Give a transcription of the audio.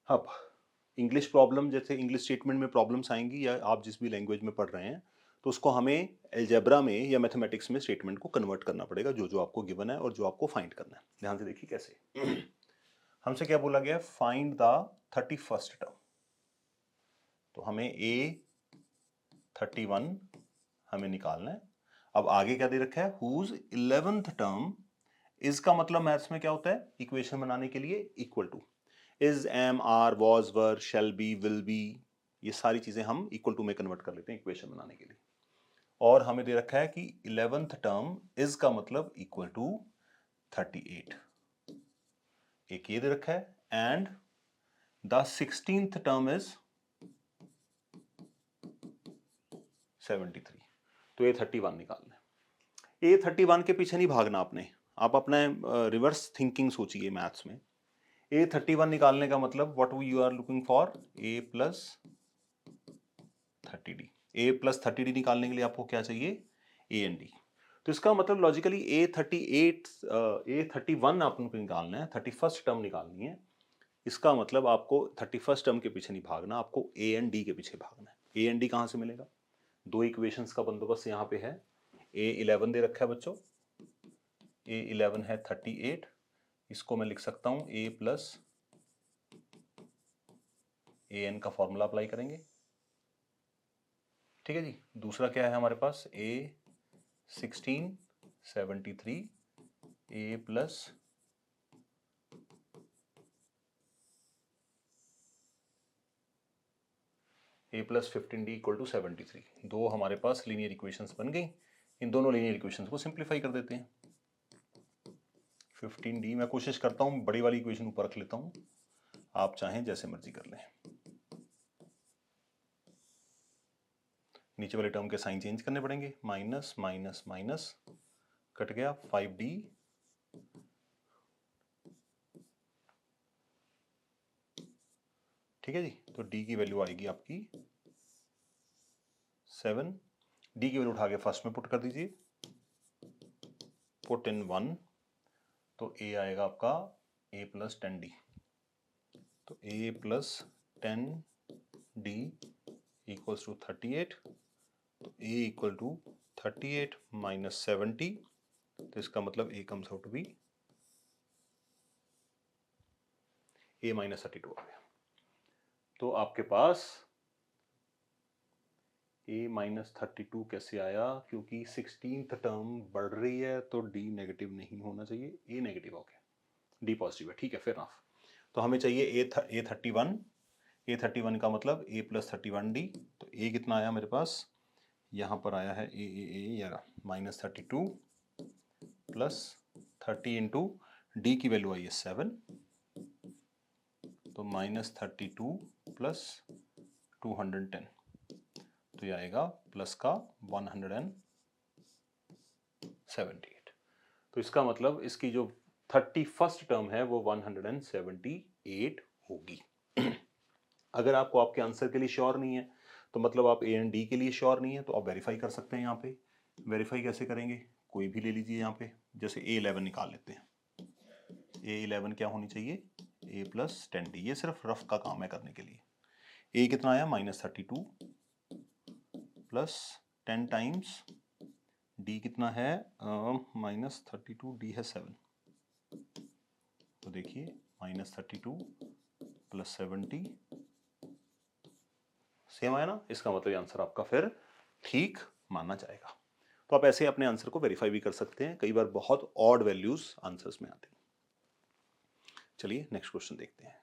अब English problem, जैसे English statement में प्रॉब्लम्स आएंगी या आप जिस भी लैंग्वेज में पढ़ रहे हैं, तो उसको हमें अलजेब्रा में या मैथमेटिक्स में स्टेटमेंट को कन्वर्ट करना पड़ेगा, जो जो आपको गिवन है और जो आपको फाइंड करना है। ध्यान से देखिए कैसे। हमसे क्या बोला गया, फाइंड द 31st टर्म। तो हमें A31 हमें निकालना है। अब आगे क्या दे रखा है, हुज 11th टर्म, इज का मतलब मैथ्स में क्या होता है, इक्वेशन बनाने के लिए equal to, is, am, are, was, were, shall be, will be, ये सारी चीजें हम इक्वल टू में कन्वर्ट कर लेते हैं इक्वेशन बनाने के लिए। और हमें दे रखा है कि 11th टर्म इज का मतलब इक्वल टू 38, एक ये दे रखा है, and the 16th term is 73। तो A31 निकालना है। A31 के पीछे नहीं भागना आपने, आप अपना रिवर्स थिंकिंग सोचिए मैथ्स में। A31 निकालने का मतलब what you are looking for, A plus 30D। A plus 30D निकालने के लिए आपको क्या चाहिए, A एंड D। तो इसका मतलब लॉजिकली A31 आपको निकालना है, 31st टर्म निकालनी है। इसका मतलब आपको 31st टर्म के पीछे नहीं भागना, आपको A एंड D के पीछे भागना है। A एंड D कहाँ से मिलेगा, दो इक्वेशंस का बंदोबस्त यहाँ पे है। A11 दे रखा है बच्चों, A11 है 38, इसको मैं लिख सकता हूँ A प्लस AN का फॉर्मूला अप्लाई करेंगे, ठीक है जी। दूसरा क्या है हमारे पास, A16 73, A plus A+15D equal to 73। दो हमारे पास लीनियर इक्वेशंस बन गई। इन दोनों लीनियर इक्वेशंस को सिंप्लीफाई कर देते हैं। 15D, मैं कोशिश करता हूँ बड़ी वाली इक्वेशन ऊपर रख लेता हूँ, आप चाहें जैसे मर्जी कर लें। नीचे वाले टर्म के साइन चेंज करने पड़ेंगे, माइनस माइनस माइनस कट गया, 5D ठीक है जी। तो D की वैल्यू आएगी आपकी 7। D की वैल्यू उठा के फर्स्ट में पुट कर दीजिए, पुट इन 1, तो A आएगा आपका A प्लस 10D। तो A plus 10D equals to 38। तो A इक्वल टू 38 माइनस 70, तो इसका मतलब A comes out to be A minus 32 आ गया। तो आपके पास A माइनस 32 कैसे आया, क्योंकि 16th टर्म बढ़ रही है तो D नेगेटिव नहीं होना चाहिए, A नेगेटिव हो गया, D पॉजिटिव है, ठीक है, फिर ऑफ। तो हमें चाहिए A31 का मतलब A प्लस 31D। तो A कितना आया मेरे पास, यहाँ पर आया है A या माइनस 32 प्लस 30 इंटू D की वैल्यू आई है 7, तो माइनस 32 प्लस 210, तो ये आएगा प्लस का 178। तो इसका मतलब इसकी जो 31st टर्म है वो 178 होगी। अगर आपको आपके आंसर के लिए श्योर नहीं है, तो मतलब आप A एंड D के लिए श्योर नहीं है, तो आप वेरीफाई कर सकते हैं। यहाँ पे वेरीफाई कैसे करेंगे, कोई भी ले लीजिए यहाँ पे, जैसे A11 निकाल लेते हैं। A11 क्या होनी चाहिए, A प्लस 10D। ये सिर्फ रफ का काम है करने के लिए। A कितना आया, माइनस 32 प्लस 10 टाइम्स D कितना है, माइनस 32, D है 7। तो देखिए माइनस 32 प्लस 70 सेम आया ना, इसका मतलब आंसर आपका फिर ठीक माना जाएगा। तो आप ऐसे अपने आंसर को वेरीफाई भी कर सकते हैं, कई बार बहुत ऑड वैल्यूज आंसर्स में आते हैं। चलिए नेक्स्ट क्वेश्चन देखते हैं।